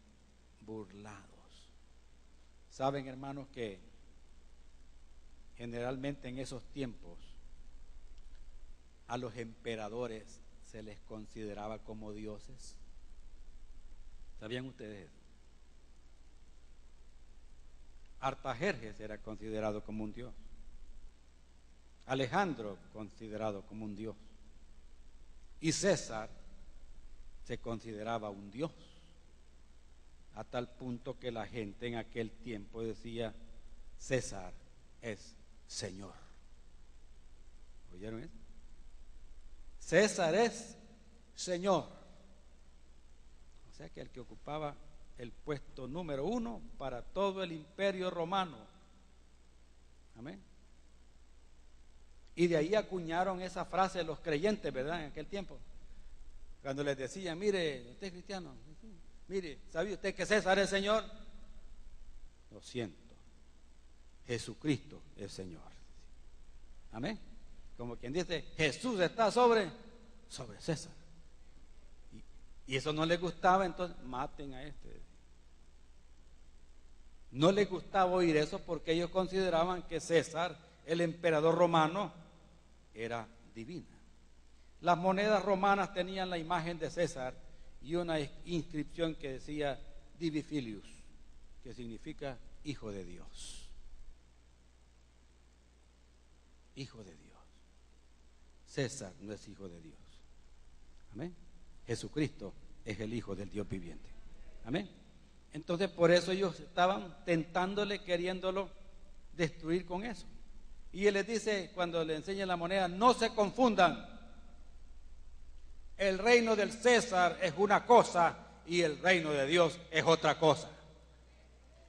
burlados. Saben, hermanos, que generalmente en esos tiempos a los emperadores se les consideraba como dioses. ¿Sabían ustedes eso? Artajerjes era considerado como un dios. Alejandro considerado como un dios. Y César se consideraba un dios. A tal punto que la gente en aquel tiempo decía, César es Señor. ¿Oyeron eso? César es Señor. O sea que el que ocupaba el puesto número 1 para todo el imperio romano. Amén. Y de ahí acuñaron esa frase los creyentes, ¿verdad? En aquel tiempo. Cuando les decían, mire, usted es cristiano, mire, ¿sabía usted que César es Señor? Lo siento, Jesucristo es Señor. Amén. Como quien dice, Jesús está sobre César. Y eso no les gustaba, entonces maten a este. No les gustaba oír eso porque ellos consideraban que César, el emperador romano, era divina. Las monedas romanas tenían la imagen de César y una inscripción que decía Divi Filius, que significa hijo de Dios. Hijo de Dios. César no es hijo de Dios. Amén. Jesucristo es el Hijo del Dios viviente. Amén. Entonces por eso ellos estaban tentándole, queriéndolo destruir con eso. Y él les dice, cuando le enseña la moneda, no se confundan. El reino del César es una cosa y el reino de Dios es otra cosa.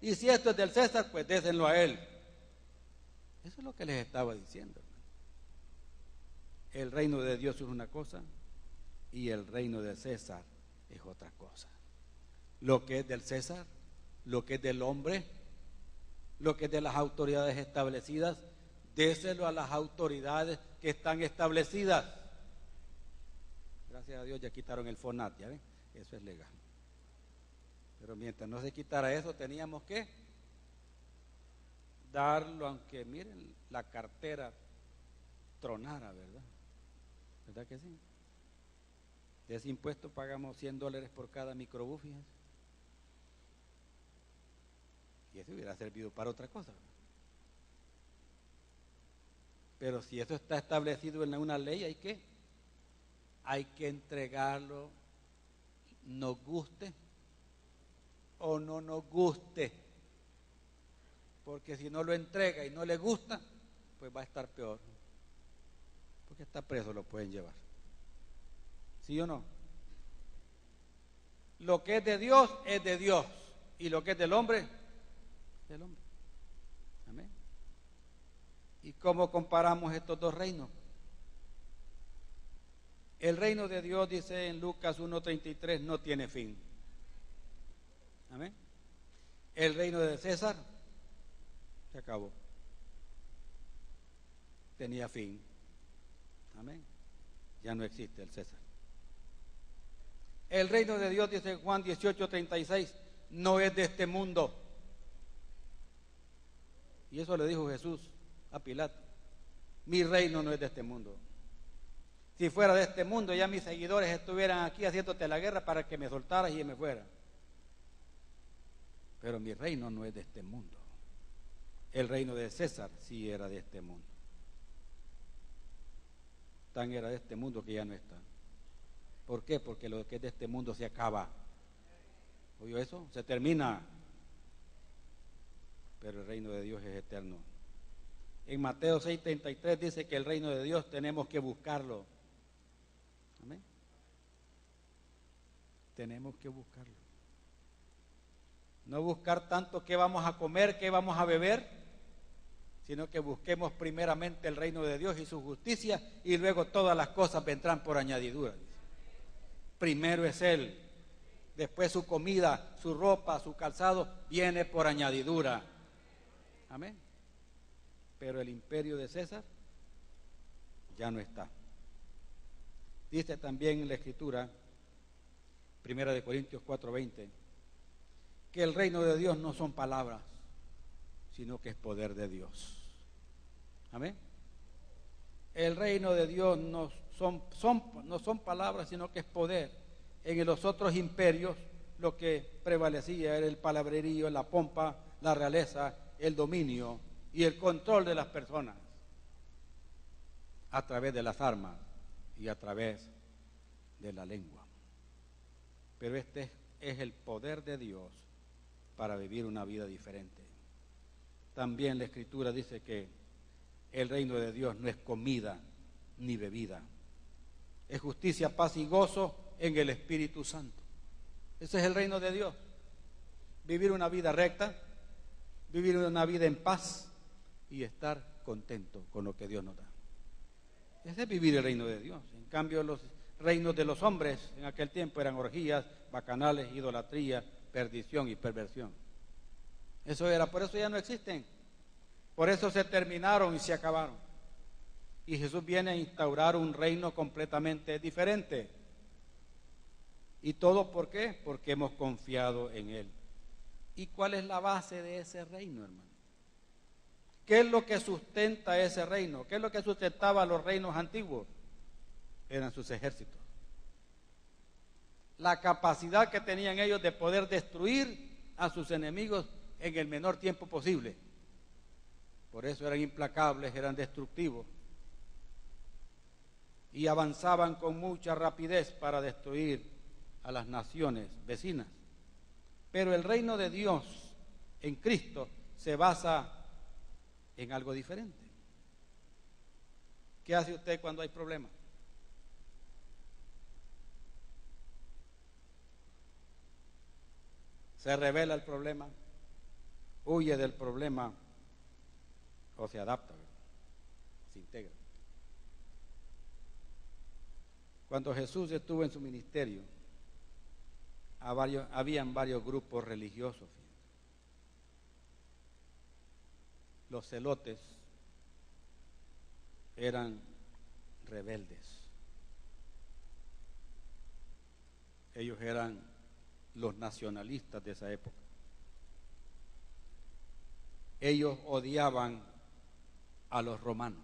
Y si esto es del César, pues désenlo a él. Eso es lo que les estaba diciendo. El reino de Dios es una cosa y el reino de César es otra cosa. Lo que es del César, lo que es del hombre, lo que es de las autoridades establecidas, déselo a las autoridades que están establecidas. Gracias a Dios ya quitaron el FONAT, ¿ya ven? Eso es legal. Pero mientras no se quitara eso, teníamos que darlo, aunque miren, la cartera tronara, ¿verdad? ¿Verdad que sí? De ese impuesto pagamos $100 por cada microbús, fíjense. Y eso hubiera servido para otra cosa. Pero si eso está establecido en una ley, hay que entregarlo, nos guste o no nos guste. Porque si no lo entrega y no le gusta, pues va a estar peor. Porque está preso, lo pueden llevar. ¿Sí o no? Lo que es de Dios es de Dios. Y lo que es del hombre, es del hombre. Amén. ¿Y cómo comparamos estos dos reinos? El reino de Dios, dice en Lucas 1:33, no tiene fin. Amén. El reino de César se acabó. Tenía fin. Amén. Ya no existe el César. El reino de Dios, dice Juan 18:36, no es de este mundo. Y eso le dijo Jesús a Pilato. Mi reino no es de este mundo. Si fuera de este mundo, ya mis seguidores estuvieran aquí haciéndote la guerra para que me soltaras y me fuera. Pero mi reino no es de este mundo. El reino de César sí era de este mundo. Tan era de este mundo que ya no está. ¿Por qué? Porque lo que es de este mundo se acaba. ¿Oyó eso? Se termina. Pero el reino de Dios es eterno. En Mateo 6:33 dice que el reino de Dios tenemos que buscarlo. Amén. Tenemos que buscarlo. No buscar tanto qué vamos a comer, qué vamos a beber, sino que busquemos primeramente el reino de Dios y su justicia, y luego todas las cosas vendrán por añadidura. Primero es Él, después su comida, su ropa, su calzado, viene por añadidura. Amén. Pero el imperio de César ya no está. Dice también en la Escritura, 1 Corintios 4:20, que el reino de Dios no son palabras, sino que es poder de Dios. Amén. El reino de Dios no son palabras, sino que es poder. En los otros imperios lo que prevalecía era el palabrerío, la pompa, la realeza, el dominio y el control de las personas a través de las armas y a través de la lengua. Pero este es el poder de Dios para vivir una vida diferente. También la Escritura dice que el reino de Dios no es comida ni bebida. Es justicia, paz y gozo en el Espíritu Santo. Ese es el reino de Dios. Vivir una vida recta, vivir una vida en paz y estar contento con lo que Dios nos da. Ese es vivir el reino de Dios. En cambio, los reinos de los hombres en aquel tiempo eran orgías, bacanales, idolatría, perdición y perversión. Eso era, por eso ya no existen. Por eso se terminaron y se acabaron. Y Jesús viene a instaurar un reino completamente diferente. ¿Y todo por qué? Porque hemos confiado en Él. ¿Y cuál es la base de ese reino, hermano? ¿Qué es lo que sustenta ese reino? ¿Qué es lo que sustentaba a los reinos antiguos? Eran sus ejércitos. La capacidad que tenían ellos de poder destruir a sus enemigos en el menor tiempo posible. Por eso eran implacables, eran destructivos. Y avanzaban con mucha rapidez para destruir a las naciones vecinas. Pero el reino de Dios en Cristo se basa en algo diferente. ¿Qué hace usted cuando hay problemas? Se revela el problema, huye del problema o se adapta, ¿verdad? Se integra. Cuando Jesús estuvo en su ministerio, habían varios grupos religiosos. Los celotes eran rebeldes. Ellos eran los nacionalistas de esa época. Ellos odiaban a los romanos.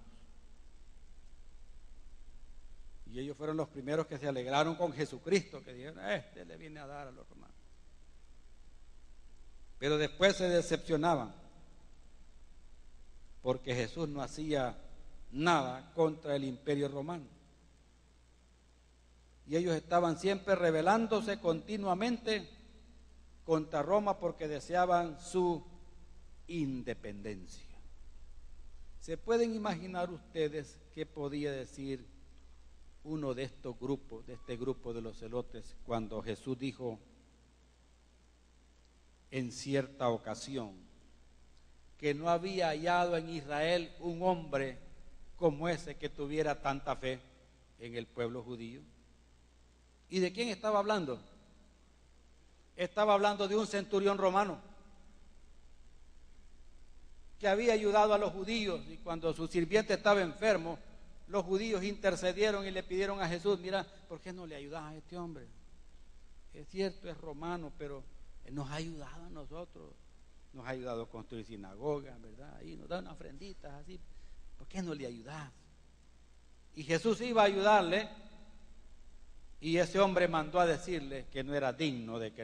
Y ellos fueron los primeros que se alegraron con Jesucristo, que dijeron, este le viene a dar a los romanos. Pero después se decepcionaban, porque Jesús no hacía nada contra el imperio romano. Y ellos estaban siempre rebelándose continuamente contra Roma porque deseaban su independencia. ¿Se pueden imaginar ustedes qué podía decir uno de estos grupos, de este grupo de los celotes, cuando Jesús dijo en cierta ocasión que no había hallado en Israel un hombre como ese que tuviera tanta fe en el pueblo judío? ¿Y de quién estaba hablando? Estaba hablando de un centurión romano que había ayudado a los judíos, y cuando su sirviente estaba enfermo, los judíos intercedieron y le pidieron a Jesús, mira, ¿por qué no le ayudas a este hombre? Es cierto, es romano, pero él nos ha ayudado a nosotros, nos ha ayudado a construir sinagogas, ¿verdad? Y nos da unas ofrenditas así, ¿por qué no le ayudas? Y Jesús iba a ayudarle, y ese hombre mandó a decirle que no era digno de que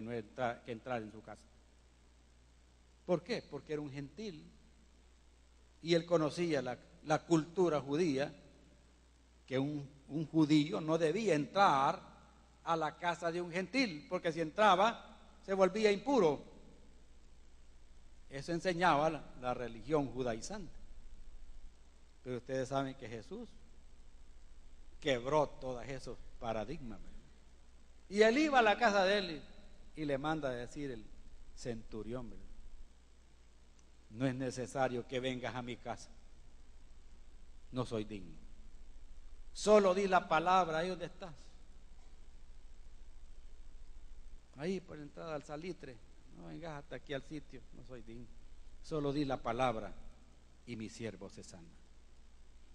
entrara en su casa. ¿Por qué? Porque era un gentil. Y él conocía la cultura judía, que un judío no debía entrar a la casa de un gentil, porque si entraba se volvía impuro. Eso enseñaba la religión judaizante. Pero ustedes saben que Jesús quebró todos esos paradigmas, ¿verdad? Y él iba a la casa de él y le manda a decir el centurión, ¿verdad? No es necesario que vengas a mi casa, no soy digno. Solo di la palabra, ahí donde estás, ahí por la entrada al salitre, no vengas hasta aquí al sitio, no soy digno. Solo di la palabra y mi siervo se sana,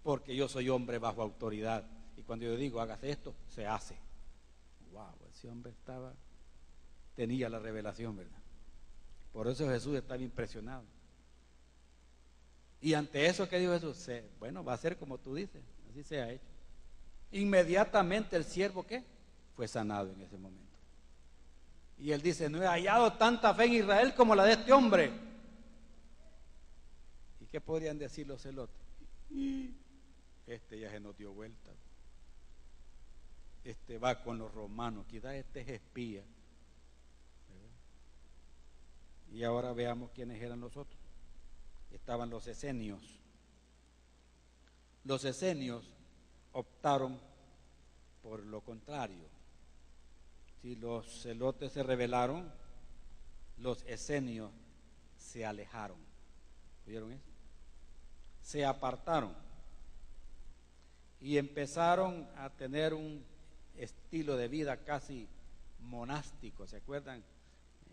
porque yo soy hombre bajo autoridad, y cuando yo digo hágase esto, se hace. Wow, ese hombre tenía la revelación, ¿verdad? Por eso Jesús estaba impresionado. Y ante eso, ¿qué dijo Jesús? Bueno, va a ser como tú dices, así se ha hecho. Inmediatamente el siervo, ¿qué? Fue sanado en ese momento. Y él dice, no he hallado tanta fe en Israel como la de este hombre. ¿Y qué podrían decir los celotes? Este ya se nos dio vuelta. Este va con los romanos, quizás este es espía. ¿Verdad? Y ahora veamos quiénes eran los otros. Estaban los esenios. Los esenios optaron por lo contrario. Si los celotes se rebelaron, los esenios se alejaron. ¿Oyeron eso? Se apartaron y empezaron a tener un estilo de vida casi monástico. ¿Se acuerdan?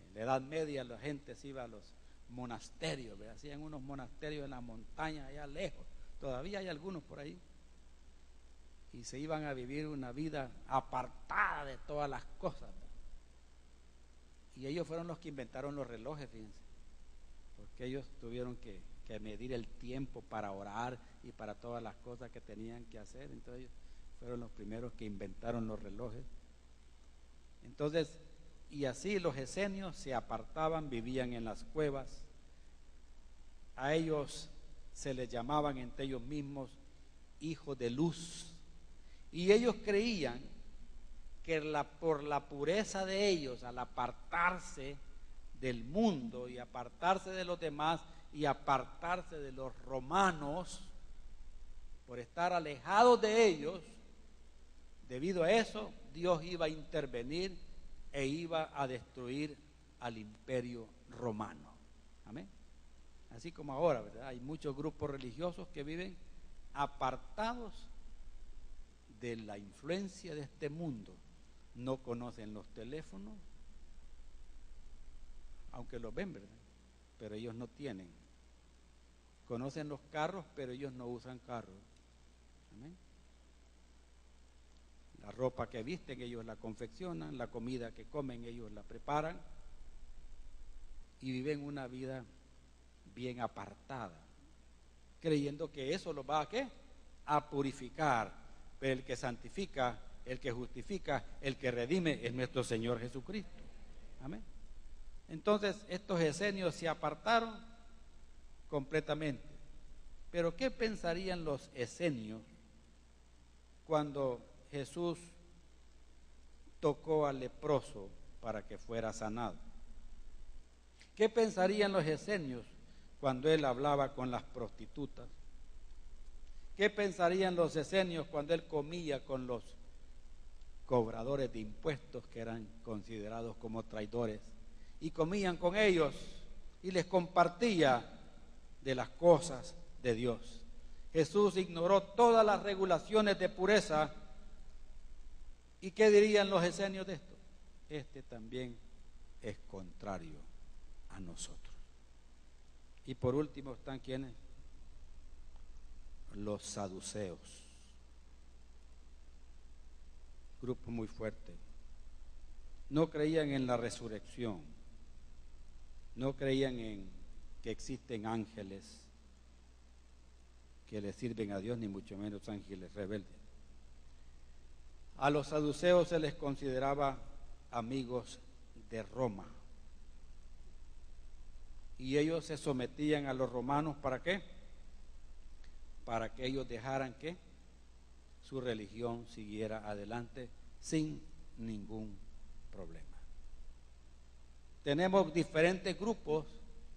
En la Edad Media la gente se iba a los monasterios, ¿verdad? Hacían unos monasterios en las montañas allá lejos, todavía hay algunos por ahí, y se iban a vivir una vida apartada de todas las cosas, ¿verdad? Y ellos fueron los que inventaron los relojes, fíjense, porque ellos tuvieron que medir el tiempo para orar y para todas las cosas que tenían que hacer. Entonces ellos fueron los primeros que inventaron los relojes. Entonces, y así los esenios se apartaban, vivían en las cuevas. A ellos se les llamaban entre ellos mismos hijos de luz. Y ellos creían que por la pureza de ellos, al apartarse del mundo y apartarse de los demás y apartarse de los romanos, por estar alejados de ellos, debido a eso, Dios iba a intervenir e iba a destruir al imperio romano. Amén. Así como ahora, ¿verdad? Hay muchos grupos religiosos que viven apartados de la influencia de este mundo. No conocen los teléfonos, aunque los ven, ¿verdad? Pero ellos no tienen. Conocen los carros, pero ellos no usan carros. Amén. La ropa que visten ellos la confeccionan, la comida que comen ellos la preparan y viven una vida bien apartada, creyendo que eso los va a ¿qué? A purificar. pero el que santifica, el que justifica, el que redime es nuestro Señor Jesucristo. Amén. Entonces estos esenios se apartaron completamente. Pero ¿qué pensarían los esenios cuando Jesús tocó al leproso para que fuera sanado? ¿Qué pensarían los esenios cuando él hablaba con las prostitutas? ¿Qué pensarían los esenios cuando él comía con los cobradores de impuestos, que eran considerados como traidores, y comían con ellos y les compartía de las cosas de Dios? Jesús ignoró todas las regulaciones de pureza. ¿Y qué dirían los esenios de esto? Este también es contrario a nosotros. Y por último están ¿quiénes? Los saduceos, grupo muy fuerte. No creían en la resurrección, no creían en que existen ángeles que le sirven a Dios, ni mucho menos ángeles rebeldes. A los saduceos se les consideraba amigos de Roma, y ellos se sometían a los romanos. ¿Para qué? Para que ellos dejaran que su religión siguiera adelante sin ningún problema. Tenemos diferentes grupos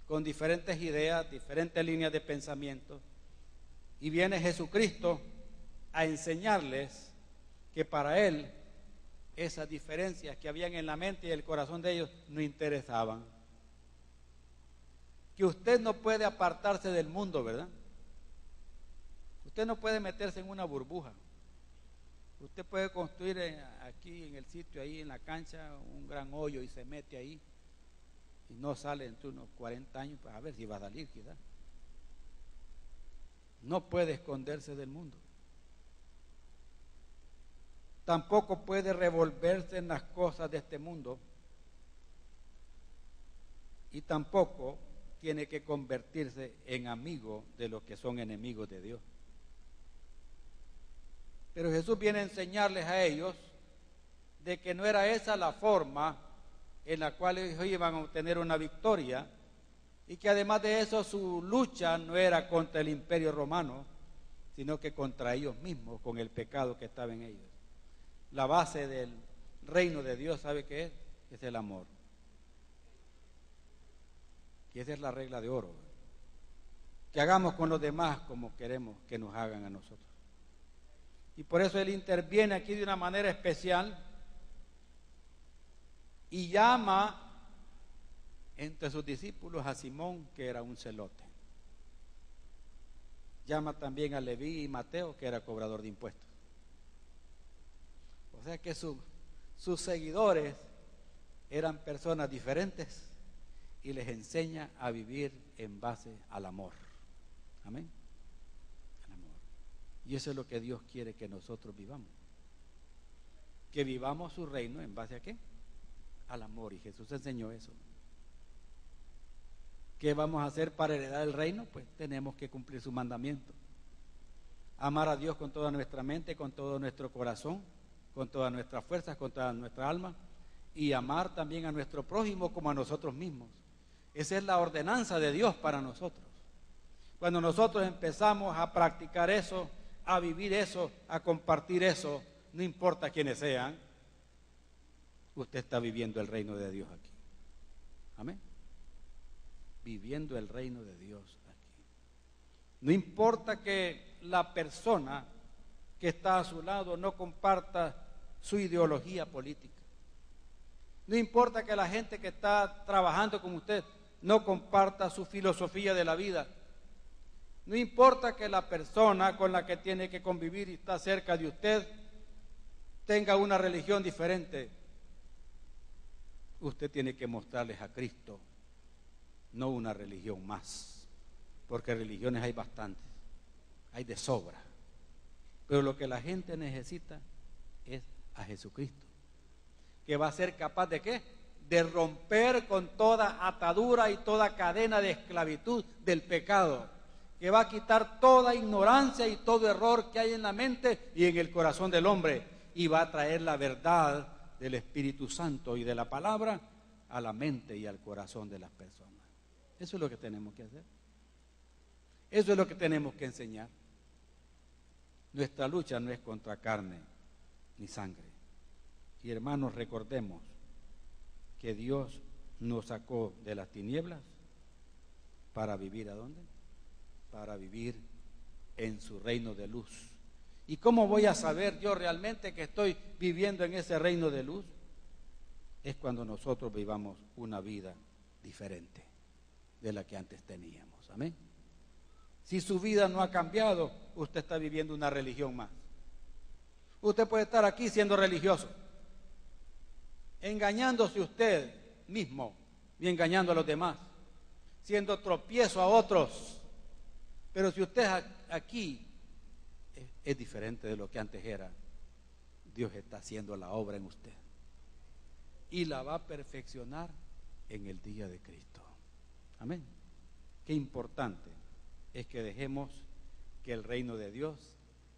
con diferentes ideas, diferentes líneas de pensamiento, y viene Jesucristo a enseñarles que para Él esas diferencias que habían en la mente y el corazón de ellos no interesaban. Que usted no puede apartarse del mundo, ¿verdad? Usted no puede meterse en una burbuja. Usted puede construir aquí en el sitio, ahí en la cancha, un gran hoyo y se mete ahí y no sale entre unos 40 años, pues a ver si va a salir quizás. No puede esconderse del mundo. Tampoco puede revolverse en las cosas de este mundo, y tampoco tiene que convertirse en amigo de los que son enemigos de Dios. Pero Jesús viene a enseñarles a ellos de que no era esa la forma en la cual ellos iban a obtener una victoria, y que además de eso su lucha no era contra el imperio romano, sino que contra ellos mismos, con el pecado que estaba en ellos. La base del reino de Dios, ¿sabe qué es? Es el amor. Y esa es la regla de oro. Que hagamos con los demás como queremos que nos hagan a nosotros. Y por eso Él interviene aquí de una manera especial y llama entre sus discípulos a Simón, que era un celote. Llama también a Leví y Mateo, que era cobrador de impuestos. O sea que sus seguidores eran personas diferentes, y les enseña a vivir en base al amor. Amén. Al amor. Y eso es lo que Dios quiere que nosotros vivamos. Que vivamos su reino en base a ¿qué? Al amor. Y Jesús enseñó eso. ¿Qué vamos a hacer para heredar el reino? Pues tenemos que cumplir su mandamiento. Amar a Dios con toda nuestra mente, con todo nuestro corazón, con todas nuestras fuerzas, con toda nuestra alma, y amar también a nuestro prójimo como a nosotros mismos. Esa es la ordenanza de Dios para nosotros. Cuando nosotros empezamos a practicar eso, a vivir eso, a compartir eso, no importa quiénes sean, usted está viviendo el reino de Dios aquí. Amén. Viviendo el reino de Dios aquí. No importa que la persona que está a su lado no comparta su ideología política. No importa que la gente que está trabajando con usted no comparta su filosofía de la vida. No importa que la persona con la que tiene que convivir y está cerca de usted tenga una religión diferente. Usted tiene que mostrarles a Cristo, no una religión más, porque religiones hay bastantes, hay de sobra. Pero lo que la gente necesita es a Jesucristo, que va a ser capaz de ¿qué? De romper con toda atadura y toda cadena de esclavitud del pecado, que va a quitar toda ignorancia y todo error que hay en la mente y en el corazón del hombre, y va a traer la verdad del Espíritu Santo y de la palabra a la mente y al corazón de las personas. Eso es lo que tenemos que hacer. Eso es lo que tenemos que enseñar. Nuestra lucha no es contra carne ni sangre. Y hermanos, recordemos que Dios nos sacó de las tinieblas para vivir ¿a dónde? Para vivir en su reino de luz. ¿Y cómo voy a saber yo realmente que estoy viviendo en ese reino de luz? Es cuando nosotros vivamos una vida diferente de la que antes teníamos. Amén. Si su vida no ha cambiado, usted está viviendo una religión más. Usted puede estar aquí siendo religioso, engañándose usted mismo y engañando a los demás, siendo tropiezo a otros. Pero si usted aquí es diferente de lo que antes era, Dios está haciendo la obra en usted y la va a perfeccionar en el día de Cristo. Amén. Qué importante es que dejemos que el reino de Dios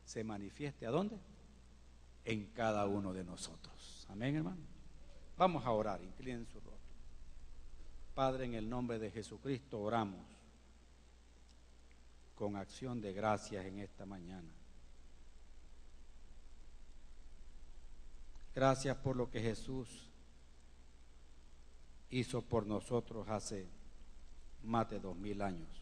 se manifieste ¿a dónde? En cada uno de nosotros. Amén, hermano. Vamos a orar, inclinen su rostro. Padre, en el nombre de Jesucristo oramos con acción de gracias en esta mañana. Gracias por lo que Jesús hizo por nosotros hace más de 2000 años.